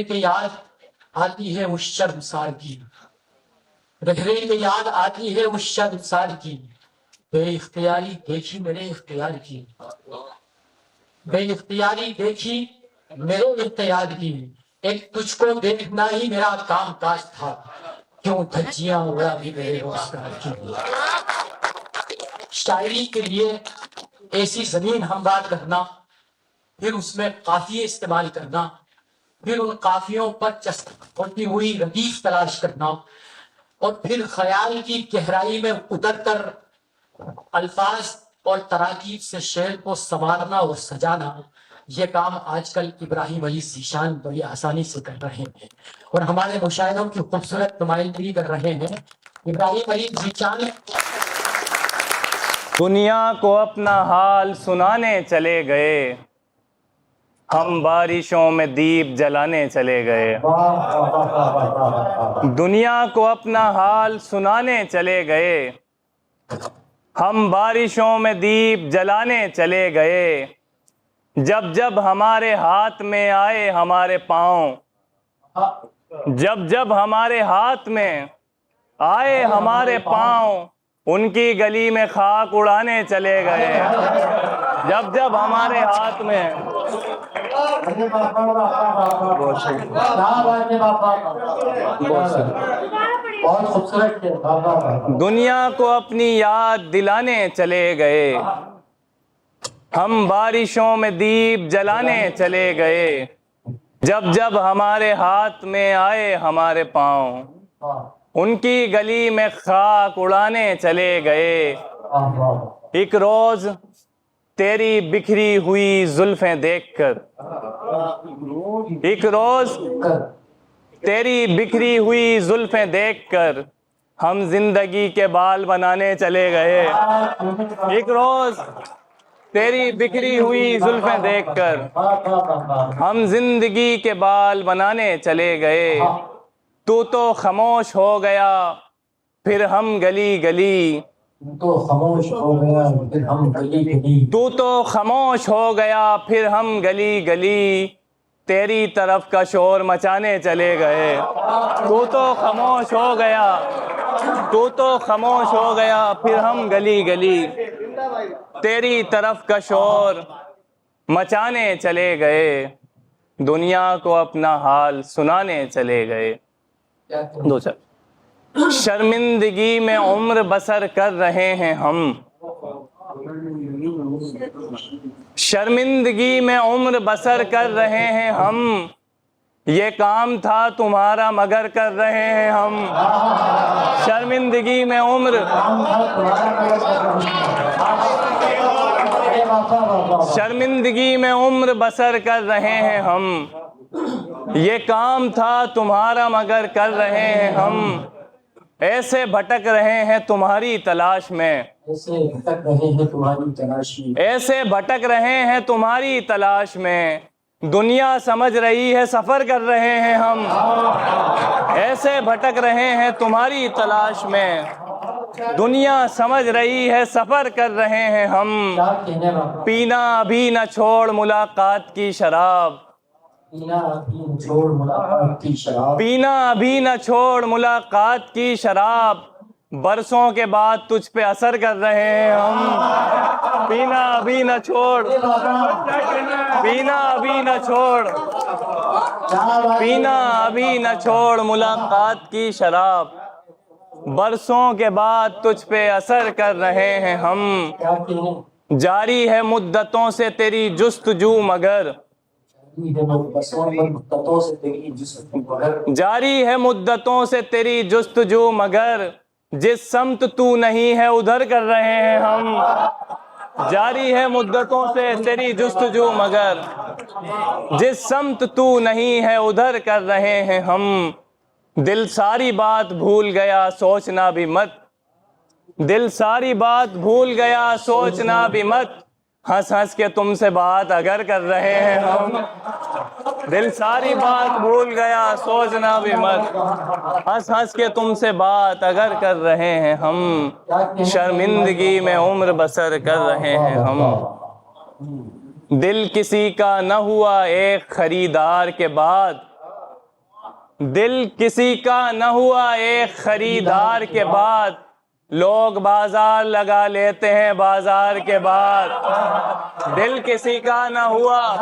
کہ یاد آتی ہے اس شرمسار کی، رہنے کے یاد آتی ہے اس شرمسار کی، بے اختیاری دیکھی میرے اختیار کی، بے اختیاری دیکھی میرے اختیار کی، ایک تجھ کو دیکھنا ہی میرا کام کاج تھا، کیوں دھجیاں اڑا بھی میرے روزگار کی۔ شاعری کے لیے ایسی زمین ہموار کرنا، پھر اس میں قافیے استعمال کرنا، پھر ان قافیوں پر ہوتی ہوئی ردیف تلاش کرنا، اور پھر خیال کی گہرائی میں اتر کر الفاظ اور تراکیب سے شعر کو سنوارنا اور سجانا، یہ کام آج کل ابراہیم علی ذیشان بڑی آسانی سے کر رہے ہیں اور ہمارے مشاعروں کی خوبصورت نمائندگی کر رہے ہیں۔ ابراہیم علی ذیشان دنیا کو اپنا حال سنانے چلے گئے، ہم بارشوں میں دیپ جلانے چلے گئے۔ دنیا کو اپنا حال سنانے چلے گئے، ہم بارشوں میں دیپ جلانے چلے گئے۔ جب جب ہمارے ہاتھ میں آئے ہمارے پاؤں، جب جب ہمارے ہاتھ میں آئے ہمارے پاؤں، ان کی گلی میں خاک اڑانے چلے گئے۔ جب جب ہمارے ہاتھ میں دنیا کو اپنی یاد دلانے چلے گئے، ہم بارشوں میں دیپ جلانے چلے گئے۔ جب جب ہمارے ہاتھ میں آئے ہمارے پاؤں، ان کی گلی میں خاک اڑانے چلے گئے۔ ایک روز تیری بکھری ہوئی زلفیں دیکھ کر، ایک روز تیری بکھری ہوئی زلفیں دیکھ کر ہم زندگی کے بال بنانے چلے گئے۔ ایک روز تیری بکھری ہوئی زلفیں دیکھ کر ہم زندگی کے بال بنانے چلے گئے۔ تو خاموش ہو گیا پھر ہم گلی گلی، تو خاموش ہو گیا پھر ہم گلی گلی، تو خاموش ہو گیا پھر ہم گلی گلی، تیری طرف کا شور مچانے چلے گئے۔ تو خاموش ہو گیا، تو خاموش ہو گیا پھر ہم گلی گلی، تیری طرف کا شور مچانے چلے گئے۔ دنیا کو اپنا حال سنانے چلے گئے۔ دو چار شرمندگی میں عمر بسر کر رہے ہیں ہم، شرمندگی میں عمر بسر کر رہے ہیں ہم، یہ کام تھا تمہارا مگر کر رہے ہیں ہم۔ شرمندگی میں عمر شرمندگی میں عمر بسر کر رہے ہیں ہم، یہ کام تھا تمہارا مگر کر رہے ہیں ہم۔ ایسے بھٹک رہے ہیں تمہاری تلاش میں، ایسے بھٹک رہے ہیں تمہاری تلاش میں، ایسے بھٹک رہے ہیں تمہاری تلاش میں، دنیا سمجھ رہی ہے سفر کر رہے ہیں ہم۔ ایسے بھٹک رہے ہیں تمہاری تلاش میں، دنیا سمجھ رہی ہے سفر کر رہے ہیں ہم۔ پینا ابھی نہ چھوڑ ملاقات کی شراب، پینا ابھی نہ چھوڑ ملاقات کی شراب، پینا ابھی نہ چھوڑ ملاقات کی شراب، برسوں کے بعد تجھ پہ اثر کر رہے ہیں ہم۔ پینا ابھی نہ چھوڑ، پینا ابھی نہ چھوڑ، پینا ابھی نہ چھوڑ ملاقات کی شراب، برسوں کے بعد تجھ پہ اثر کر رہے ہیں ہم۔ جاری ہے مدتوں سے تیری جستجو مگر، جاری ہے مدتوں سے تیری جستجو مگر، جس سمت تو نہیں ہے ادھر کر رہے ہیں ہم۔ جاری ہے مدتوں سے تیری جستجو مگر، جس سمت تو نہیں ہے ادھر کر رہے ہیں ہم۔ دل ساری بات بھول گیا سوچنا بھی مت، دل ساری بات بھول گیا سوچنا بھی مت، ہنس ہنس کے تم سے بات اگر کر رہے ہیں ہم۔ دل ساری بات بھول گیا سوچنا بھی مت، ہنس ہنس کے تم سے بات اگر کر رہے ہیں ہم۔ شرمندگی میں عمر بسر کر رہے ہیں ہم۔ دل کسی کا نہ ہوا ایک خریدار کے بعد، دل کسی کا نہ ہوا ایک خریدار کے بعد لوگ بازار لگا لیتے ہیں بازار کے بعد. دل کسی کا نہ ہوا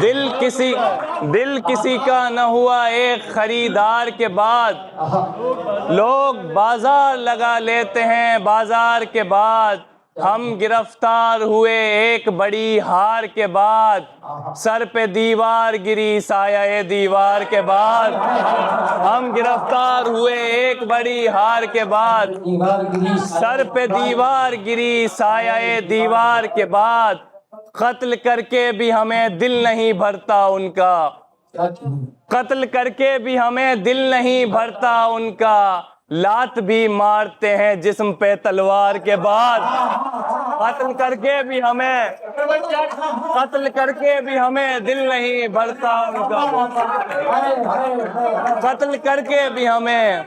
دل کسی کا نہ ہوا ایک خریدار کے بعد لوگ بازار لگا لیتے ہیں بازار کے بعد. ہم گرفتار ہوئے ایک بڑی ہار کے بعد سر پہ دیوار گری سایہ دیوار کے بعد. ہم گرفتار ہوئے ایک بڑی ہار کے بعد سر پہ دیوار گری سایہ دیوار کے بعد. قتل کر کے بھی ہمیں دل نہیں بھرتا ان کا قتل کر کے بھی ہمیں دل نہیں بھرتا ان کا. لات بھی مارتے ہیں جسم پہ تلوار کے بعد. قتل کر کے بھی ہمیں دل نہیں بھرتا ان کا. قتل کر کے بھی ہمیں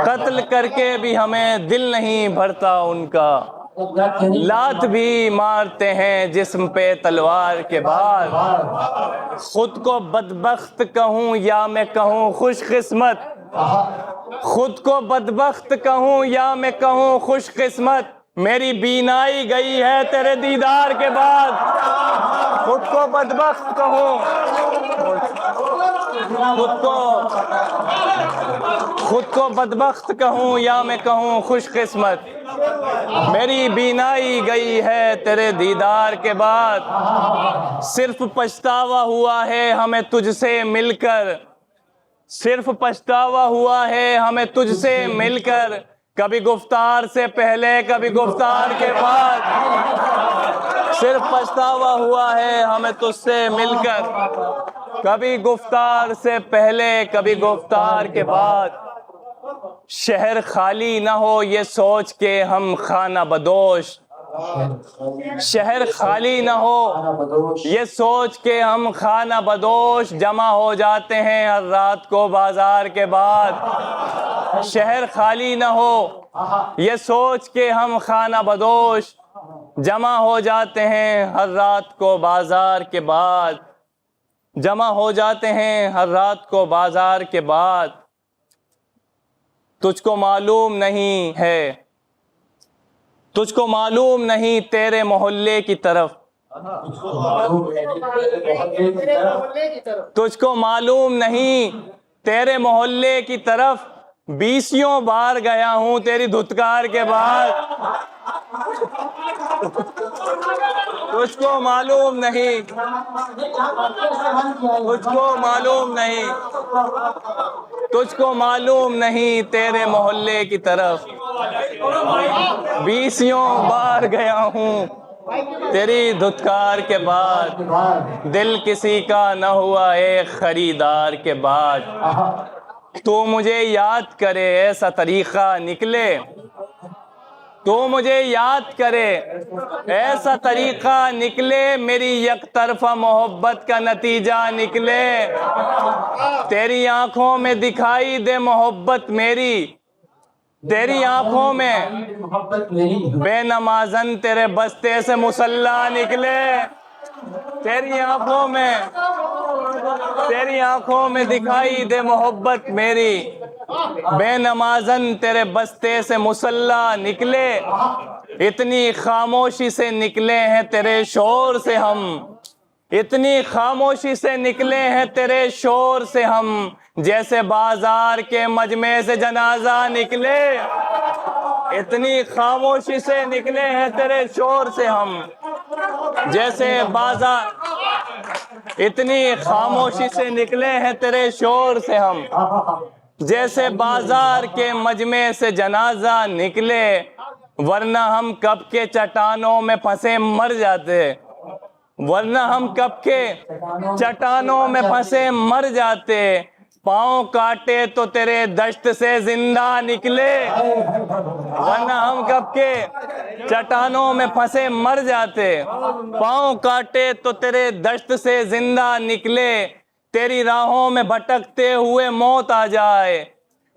قتل کر کے بھی ہمیں دل نہیں بھرتا ان کا. لات بھی مارتے ہیں جسم پہ تلوار کے بعد. خود کو بدبخت کہوں یا میں کہوں خوش قسمت خود کو بدبخت کہوں یا میں کہوں خوش قسمت. میری بینائی گئی ہے تیرے دیدار کے بعد. خود کو بدبخت کہوں خود کو بدبخت کہوں یا میں کہوں خوش قسمت. میری بینائی گئی ہے تیرے دیدار کے بعد. صرف پچھتاوا ہوا ہے ہمیں تجھ سے مل کر صرف پچھتاوا ہوا ہے ہمیں تجھ سے مل کر. کبھی گفتار سے پہلے کبھی گفتار کے بعد. صرف پچھتاوا ہوا ہے ہمیں تجھ سے مل کر کبھی گفتار سے پہلے کبھی گفتار کے بعد. شہر خالی نہ ہو یہ سوچ کے ہم خانہ بدوش شہر خالی نہ ہو یہ سوچ کے ہم خانہ بدوش جمع ہو جاتے ہیں ہر رات کو بازار کے بعد. شہر خالی نہ ہو یہ سوچ کے ہم خانہ بدوش جمع ہو جاتے ہیں ہر رات کو بازار کے بعد. جمع ہو جاتے ہیں ہر رات کو بازار کے بعد. تجھ کو معلوم نہیں ہے تجھ کو معلوم نہیں تیرے محلے کی طرف تجھ کو معلوم نہیں تیرے محلے کی طرف. 20 بار گیا ہوں تیری دھتکار کے بعد. تجھ کو معلوم نہیں تجھ کو معلوم نہیں تیرے محلے کی طرف. 20 بار گیا ہوں تیری دھتکار کے بعد. دل کسی کا نہ ہوا ایک خریدار کے بعد. تو مجھے یاد کرے ایسا طریقہ نکلے تو مجھے یاد کرے ایسا طریقہ نکلے. میری یک طرفہ محبت کا نتیجہ نکلے. تیری آنکھوں میں دکھائی دے محبت میری. تیری آنکھوں میں بے نمازن تیرے بستے سے مسلح نکلے. تیری آنکھوں میں دکھائی دے محبت میری. بے نمازن تیرے بستے سے مسلح نکلے. اتنی خاموشی سے نکلے ہیں تیرے شور سے ہم. اتنی خاموشی سے نکلے ہیں تیرے شور سے ہم. جیسے بازار کے مجمع سے جنازہ نکلے. اتنی خاموشی سے نکلے ہیں تیرے شور سے ہم. جیسے اتنی خاموشی سے نکلے ہیں تیرے شور سے ہم. جیسے بازار کے مجمع سے جنازہ نکلے. ورنہ ہم کب کے چٹانوں میں پھنسے مر جاتے. ورنہ ہم کب کے چٹانوں میں پھنسے مر جاتے. پاؤں کاٹے تو تیرے دشت سے زندہ نکلے. ورنہ ہم کب کے چٹانوں میں پھنسے مر جاتے. پاؤں کاٹے تو تیرے دشت سے زندہ نکلے. تیری راہوں میں بھٹکتے ہوئے موت آ جائے.